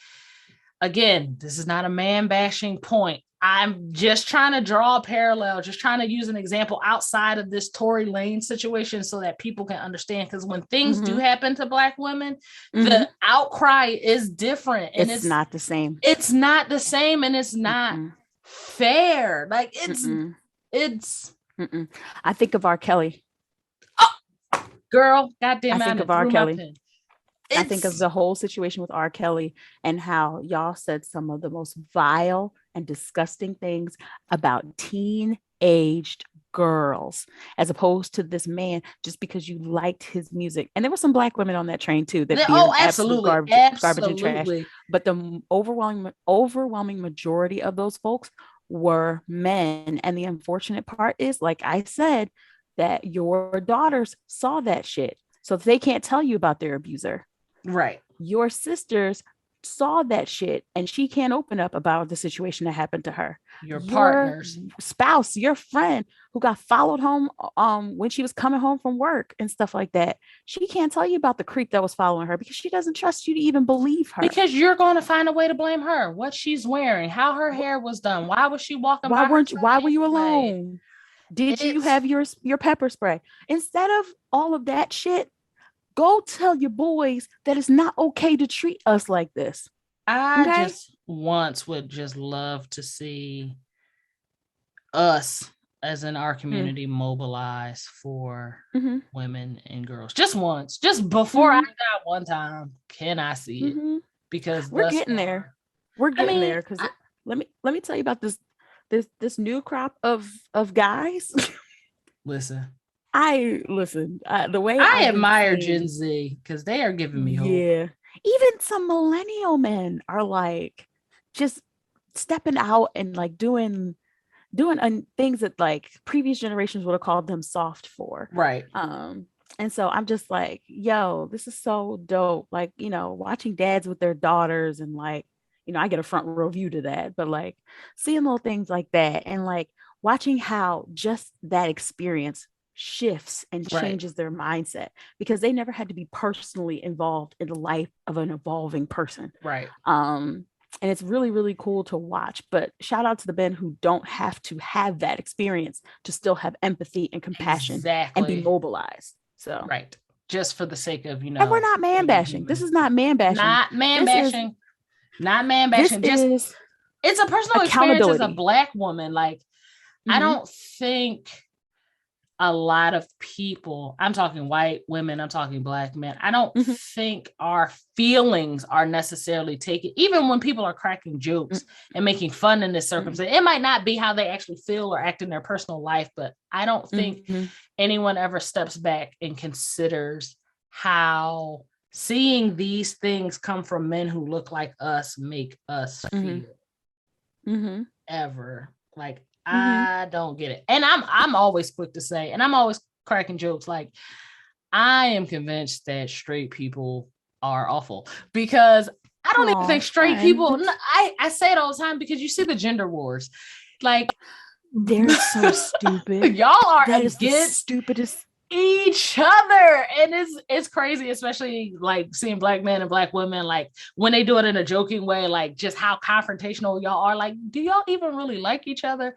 again, this is not a man bashing point. I'm just trying to draw a parallel, just trying to use an example outside of this Tory Lanez situation so that people can understand. Because when things do happen to Black women, the outcry is different. And it's not the same. It's not the same, and it's not fair. Like, it's. I think of R. Kelly. Oh, girl, goddamn! I think of R. Kelly. I think of the whole situation with R. Kelly and how y'all said some of the most vile and disgusting things about teen-aged girls, as opposed to this man, just because you liked his music. And there were some Black women on that train too that absolutely garbage and trash. But the overwhelming majority of those folks were men. And the unfortunate part is, like I said, that your daughters saw that shit. So they can't tell you about their abuser. Right. Your sisters saw that shit, and she can't open up about the situation that happened to her. Your partner's spouse, your friend who got followed home when she was coming home from work and stuff like that. She can't tell you about the creep that was following her because she doesn't trust you to even believe her. Because you're going to find a way to blame her. What she's wearing, how her hair was done, why was she walking? Why were you alone? Did you have your pepper spray? Instead of all of that shit, go tell your boys that it's not okay to treat us like this. I just once would just love to see us as in our community, mobilize for Mm-hmm. women and girls just once, just before I die one time. Can I see it? Mm-hmm. Because We're thus getting there. far, We're I getting mean, there because let me tell you about this new crop of guys. listen, The way I I've been admire Gen seeing, Z because they are giving me hope. yeah, even some millennial men are like just stepping out and like doing things that like previous generations would have called them soft for. Right. And so I'm just like, yo, this is so dope. Like, watching dads with their daughters and like, I get a front row view to that, but like seeing little things like that and like watching how just that experience shifts and Right. changes their mindset because they never had to be personally involved in the life of an evolving person. Right. And it's really, really cool to watch. But shout out to the men who don't have to have that experience to still have empathy and compassion and be Exactly. mobilized. So, Right. Just for the sake of, and we're not man being bashing. This human. is not man bashing. Not man This is bashing. Not man this bashing. Just is it's a personal experience as a accountability. Black woman. Like, I don't think a lot of people, I'm talking white women, I'm talking Black men, I don't think our feelings are necessarily taken, even when people are cracking jokes and making fun in this circumstance. It might not be how they actually feel or act in their personal life, but I don't think anyone ever steps back and considers how seeing these things come from men who look like us make us feel ever. Like, I don't get it. And I'm always quick to say, and I'm always cracking jokes, like, I am convinced that straight people are awful because I don't even think straight people, I say it all the time because you see the gender wars. Like, they're so stupid. Y'all are that is against the stupidest each other, and it's crazy, especially like seeing Black men and Black women, like when they do it in a joking way, like just how confrontational y'all are. Like, do y'all even really like each other?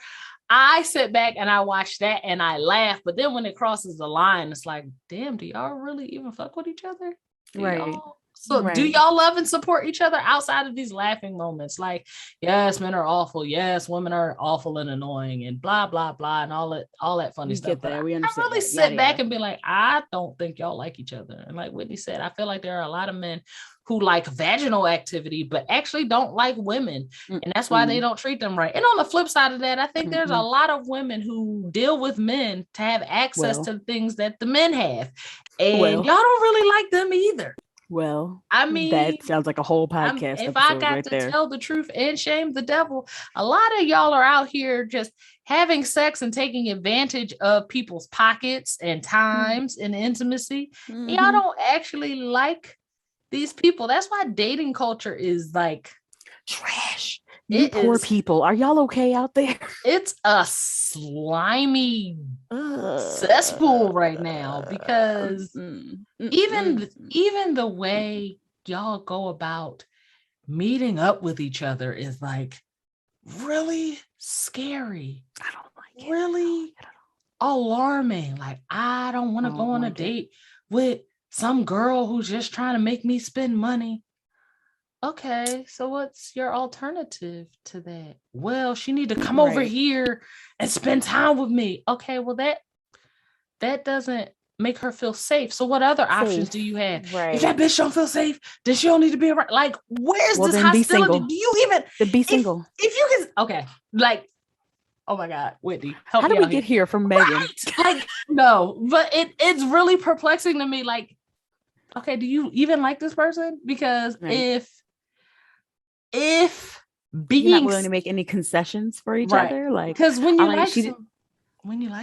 I sit back and I watch that and I laugh, but then when it crosses the line, it's like, damn, do y'all really even fuck with each other? Do y'all love and support each other outside of these laughing moments? Like, yes, men are awful. Yes, women are awful and annoying and blah, blah, blah, and all that funny stuff. But we I really sit back and be like, I don't think y'all like each other. And like Whitney said, I feel like there are a lot of men who like vaginal activity, but actually don't like women. And that's why they don't treat them right. And on the flip side of that, I think there's a lot of women who deal with men to have access to things that the men have. And y'all don't really like them either. Well, I mean, that sounds like a whole podcast. If I got to tell the truth and shame the devil, a lot of y'all are out here just having sex and taking advantage of people's pockets and times and intimacy. Y'all don't actually like these people. That's why dating culture is like trash. You poor people. Are y'all okay out there? It's a slimy cesspool right now because even the way y'all go about meeting up with each other is like really scary. I don't like it. Really alarming. Like, I don't want to go on a date with some girl who's just trying to make me spend money. Okay, so what's your alternative to that? Well, she need to come over here and spend time with me. Okay, well that doesn't make her feel safe. So what other options do you have? If that bitch don't feel safe, then she don't need to be around. Like, where's this hostility? Do you even be single? If you can, okay, like, oh my God, Whitney, how did we get here from Megan? Right? Like, no, but it's really perplexing to me. Like, okay, do you even like this person? Because if being you're not willing to make any concessions for each other, like, because when you like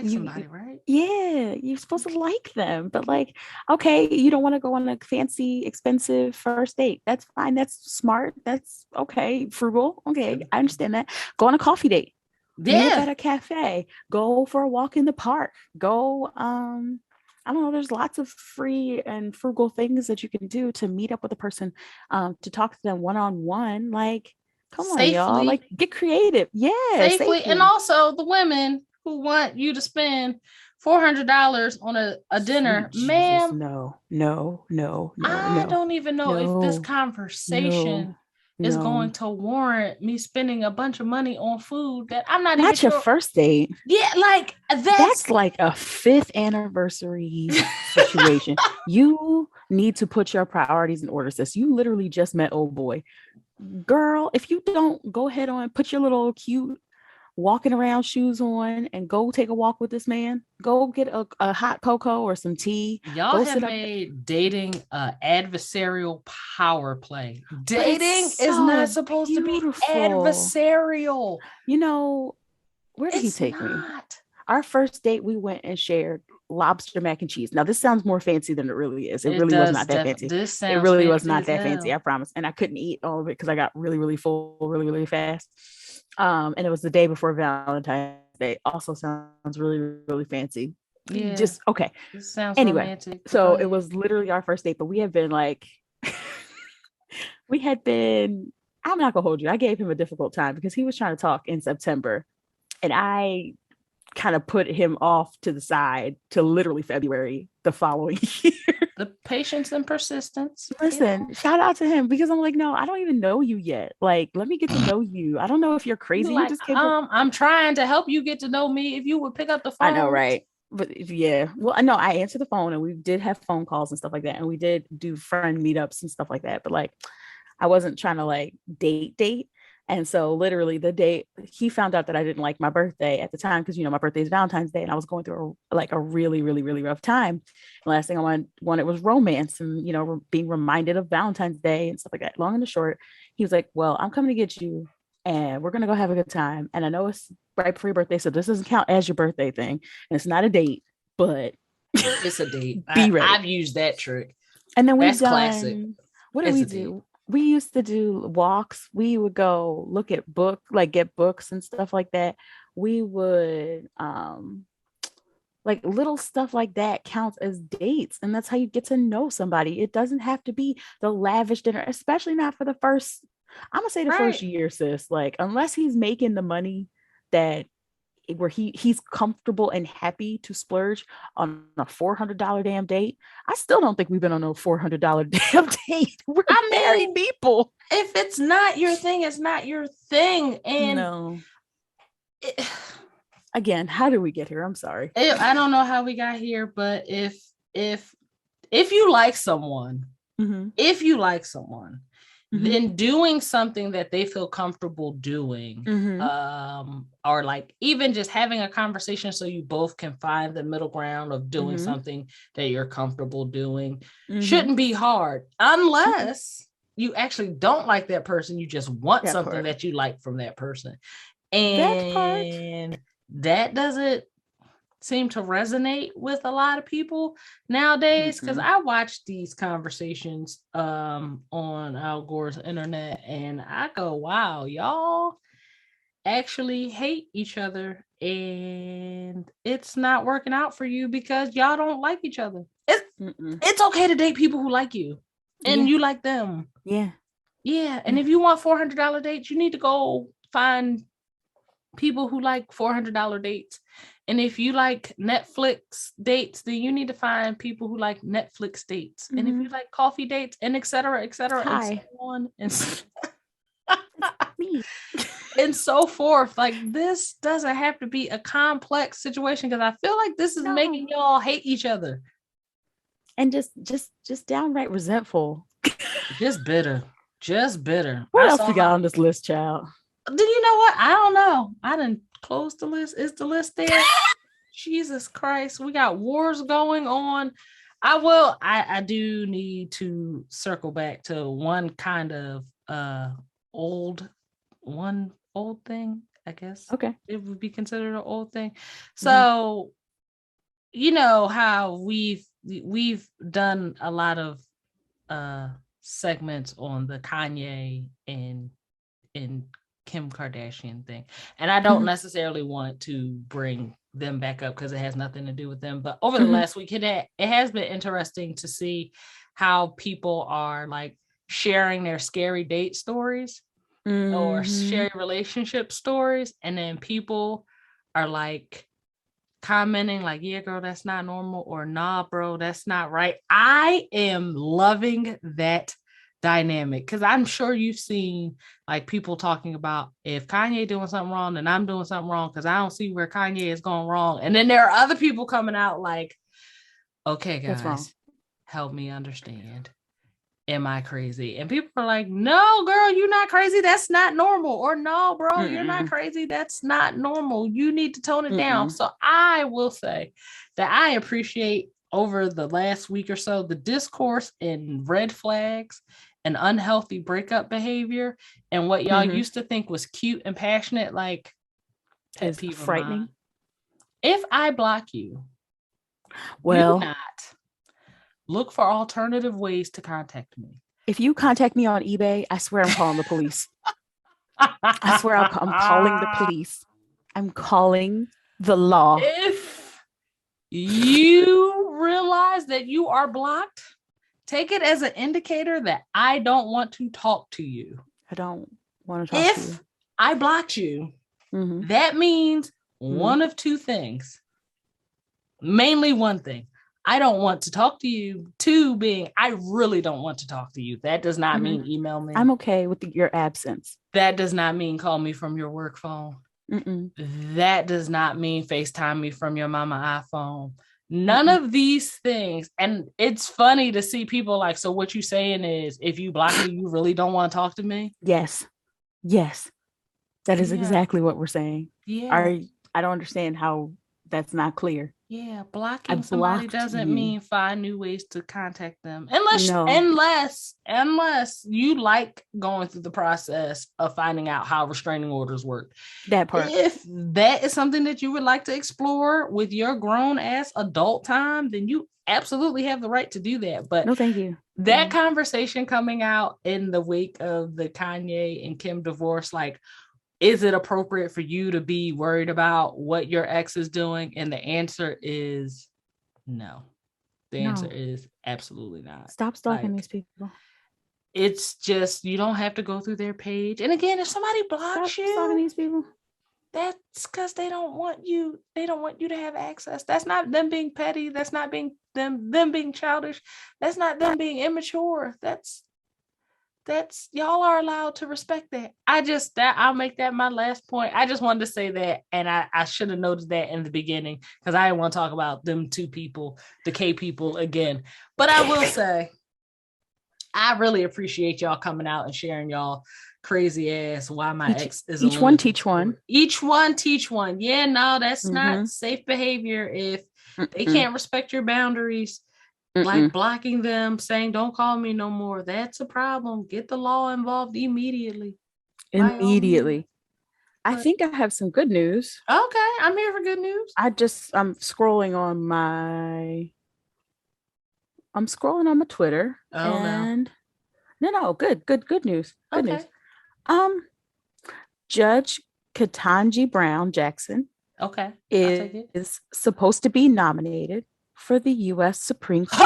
somebody, right? Yeah, you're supposed to like them, but like, okay, you don't want to go on a fancy, expensive first date. That's fine. That's smart. That's okay. Frugal. Okay, I understand that. Go on a coffee date. Meet up at a cafe. Go for a walk in the park. Go. I don't know. There's lots of free and frugal things that you can do to meet up with a person, to talk to them one-on-one. Like, come on, y'all. Like, get creative. Yeah, safely. And also the women who want you to spend $400 on a dinner, ma'am. No. I don't even know if this conversation is No. going to warrant me spending a bunch of money on food that I'm not Not even your sure. first date. Yeah, like That's like a 5th anniversary situation. You need to put your priorities in order, sis. You literally just met old boy. Girl, if you don't, go ahead on, put your little cute walking around shoes on and go take a walk with this man. Go get a hot cocoa or some tea. Y'all Go have sit up. made dating adversarial power play. But Dating it's is so not supposed to be beautiful. adversarial. You know, where did he It's take me? not. Our first date, we went and shared lobster mac and cheese. Now, this sounds more fancy than it really is. It It really was does. not that fancy. This It sounds really was fancy not as that fancy, I hell. promise. And I couldn't eat all of it because I got really, really full, really, really fast. And it was the day before Valentine's Day. Also sounds really, really fancy. Yeah. Just okay. This sounds Anyway, romantic. so it was literally our first date, but we had been like, I'm not gonna hold you. I gave him a difficult time because he was trying to talk in September, and I kind of put him off to the side to literally February the following year. The patience and persistence. Listen, shout out to him because I'm like, no, I don't even know you yet. Like, let me get to know you. I don't know if you're crazy. Like, You just came from. I'm trying to help you get to know me. If you would pick up the phone. I know, right? But yeah, well, I know I answered the phone and we did have phone calls and stuff like that. And we did do friend meetups and stuff like that. But like, I wasn't trying to like date. And so literally the day he found out that I didn't like my birthday at the time, because, you know, my birthday is Valentine's Day and I was going through a really, really, really rough time. The last thing I wanted was romance and, you know, being reminded of Valentine's Day and stuff like that. Long and the short, he was like, well, I'm coming to get you and we're going to go have a good time. And I know it's right before your birthday, so this doesn't count as your birthday thing. And it's not a date, but it's a date. Be ready. I've used that trick. And then That's classic. What did we do? We used to do walks. We would go look at get books and stuff like that. We would like little stuff like that counts as dates. And that's how you get to know somebody. It doesn't have to be the lavish dinner, especially not for the first, I'm gonna say the first year, sis. Like, unless he's making the money that where he's comfortable and happy to splurge on a $400 damn date. I still don't think we've been on a $400 damn date. We're married people. If it's not your thing, it's not your thing. And no. Again, how did we get here? I'm sorry. I don't know how we got here, but if you like someone, then doing something that they feel comfortable doing, or like even just having a conversation so you both can find the middle ground of doing something that you're comfortable doing shouldn't be hard, unless you actually don't like that person. You just want something that you like from that person. And that doesn't seem to resonate with a lot of people nowadays, because I watch these conversations on Al Gore's internet and I go, wow, y'all actually hate each other and it's not working out for you because y'all don't like each other. It's okay to date people who like you and you like them. And if you want $400 dates, you need to go find people who like $400 dates. And if you like Netflix dates, then you need to find people who like Netflix dates. And if you like coffee dates, and et cetera, and so on and so forth. Like, this doesn't have to be a complex situation, because I feel like this is making y'all hate each other. And just downright resentful. Just bitter. What else we got on this list, child? Do you know what? I don't know. I didn't close the list. Is the list there? Jesus Christ. We got wars going on. I do need to circle back to one kind of old thing, I guess. Okay. It would be considered an old thing. So, you know how we've done a lot of segments on the Kanye and Kim Kardashian thing. And I don't necessarily want to bring them back up because it has nothing to do with them. But over the last week, it has been interesting to see how people are like sharing their scary date stories or scary relationship stories. And then people are like commenting like, yeah, girl, that's not normal, or nah, bro, that's not right. I am loving that dynamic, because I'm sure you've seen like people talking about if Kanye doing something wrong, then I'm doing something wrong because I don't see where Kanye is going wrong. And then there are other people coming out like, okay, That's wrong. guys, help me understand. Am I crazy? And people are like, no, girl, you're not crazy. That's not normal. Or no, bro, you're not crazy. That's not normal. You need to tone it down. So I will say that I appreciate over the last week or so the discourse in red flags and unhealthy breakup behavior and what y'all used to think was cute and passionate, like pet Is peeve frightening. If I block you, well, do not look for alternative ways to contact me. If you contact me on eBay, I swear I'm calling the police. I swear I'm calling the police. I'm calling the law. If you realize that you are blocked, take it as an indicator that I don't want to talk to you. I don't want to talk to you. If I blocked you, that means one of two things. Mainly one thing. I don't want to talk to you. Two being, I really don't want to talk to you. That does not mean email me. I'm okay with your absence. That does not mean call me from your work phone. That does not mean FaceTime me from your mama iPhone. None of these things. And it's funny to see people like, so what you saying is if you block me, you really don't want to talk to me? Yes. That is exactly what we're saying. I don't understand how that's not clear. Yeah, blocking somebody doesn't mean find new ways to contact them. Unless you like going through the process of finding out how restraining orders work. That part. If that is something that you would like to explore with your grown ass adult time, then you absolutely have the right to do that. But no, thank you. That conversation coming out in the wake of the Kanye and Kim divorce, like, is it appropriate for you to be worried about what your ex is doing? And the answer is no. The answer is absolutely not. Stop stalking these people. It's just, you don't have to go through their page. And again, if somebody blocks you, stalking these people, that's because they don't want you. They don't want you to have access. That's not them being petty. That's not being them being childish. That's not them being immature. That's y'all are allowed to respect that. I'll make that my last point. I just wanted to say that, and I should have noticed that in the beginning because I didn't want to talk about them two people, the K people again. But I will say, I really appreciate y'all coming out and sharing y'all crazy ass why my ex is each one teach one. Each one teach one. Yeah, no, that's not safe behavior if they can't respect your boundaries. Like blocking them, saying don't call me no more. That's a problem. Get the law involved immediately. I think I have some good news. Okay, I'm here for good news. I'm scrolling on my Twitter. Good news. Good news. Judge Katanji Brown Jackson is supposed to be nominated for the U.S. Supreme Court.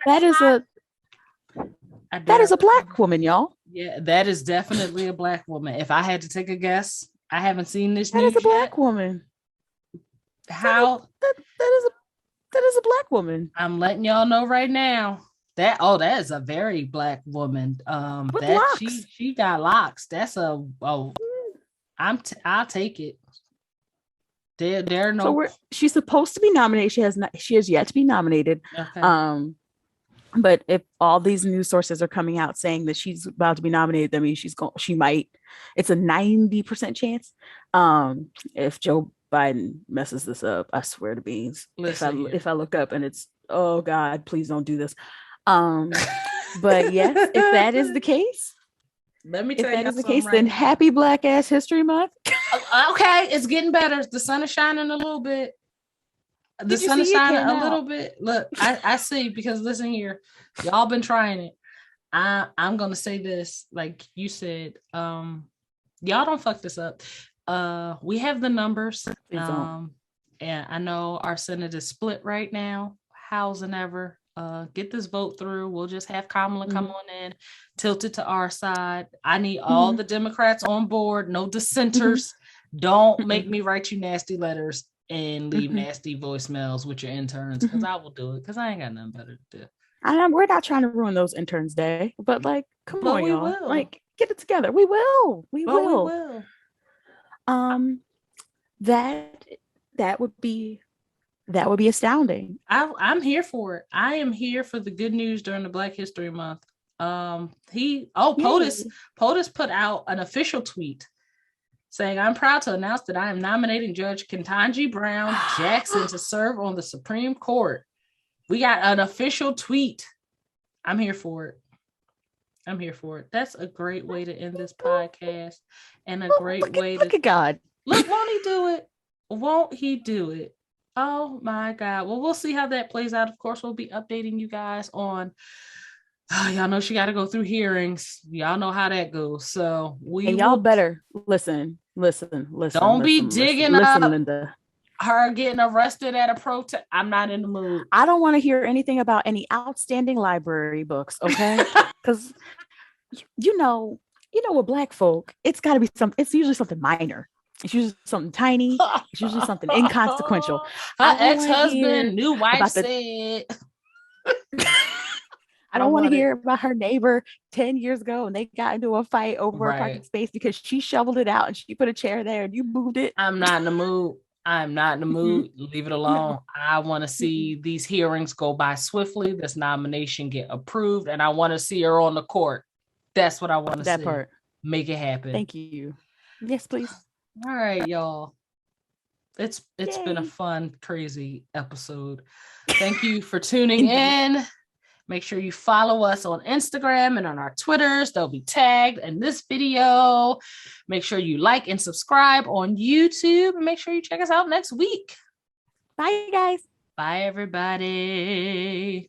That is a Black woman, y'all. Yeah, that is definitely a Black woman. If I had to take a guess, I haven't seen this. That is a Black woman. How? That is a Black woman. I'm letting y'all know right now. That is a very Black woman. She got locks. That's I'll take it. There no. So she's supposed to be nominated. She has yet to be nominated. Okay. But if all these news sources are coming out saying that she's about to be nominated, that means she might. It's a 90% chance. If Joe Biden messes this up, I swear to beans. If I look up and it's, oh God, please don't do this. But yes, if that is the case, let me tell you. If that is the case, then happy Black Ass History Month. Okay, it's getting better. The sun is shining a little bit. The sun is shining a little bit. Look, I see, because listen here, y'all been trying it. I'm gonna say this, like you said, y'all don't fuck this up. We have the numbers. And I know our Senate is split right now, house and ever. Get this vote through. We'll just have Kamala come on in, tilt it to our side. I need all the Democrats on board, no dissenters. Don't make me write you nasty letters. and leave nasty voicemails with your interns, because I will do it, because I ain't got nothing better to do. We're not trying to ruin those interns' day, but like, come on, we y'all. will. Like, get it together. We will. We will. That would be astounding. I'm here for it. I am here for the good news during the Black History Month. POTUS put out an official tweet saying, "I'm proud to announce that I am nominating Judge Katanji Brown Jackson to serve on the Supreme Court." We got an official tweet. I'm here for it. That's a great way to end this podcast, and a great way to look at God. Look, won't he do it? Won't he do it? Oh my God. Well, we'll see how that plays out. Of course, we'll be updating you guys on, y'all know she got to go through hearings. Y'all know how that goes. So y'all better listen. Don't be digging up Linda. Her getting arrested at a protest. I'm not in the mood. I don't want to hear anything about any outstanding library books, okay? Because you know with Black folk, it's got to be something. It's usually something minor. It's usually something tiny. It's usually something inconsequential. Her ex-husband, new wife said. I don't want to hear about her neighbor 10 years ago and they got into a fight over a parking space because she shoveled it out and she put a chair there and you moved it. I'm not in the mood. Leave it alone. No. I want to see these hearings go by swiftly, this nomination get approved, and I want to see her on the court. That's what I want to see. That part. Make it happen. Thank you. Yes, please. All right, y'all. It's been a fun, crazy episode. Thank you for tuning in. Make sure you follow us on Instagram and on our Twitters. They'll be tagged in this video. Make sure you like and subscribe on YouTube. And make sure you check us out next week. Bye, guys. Bye, everybody.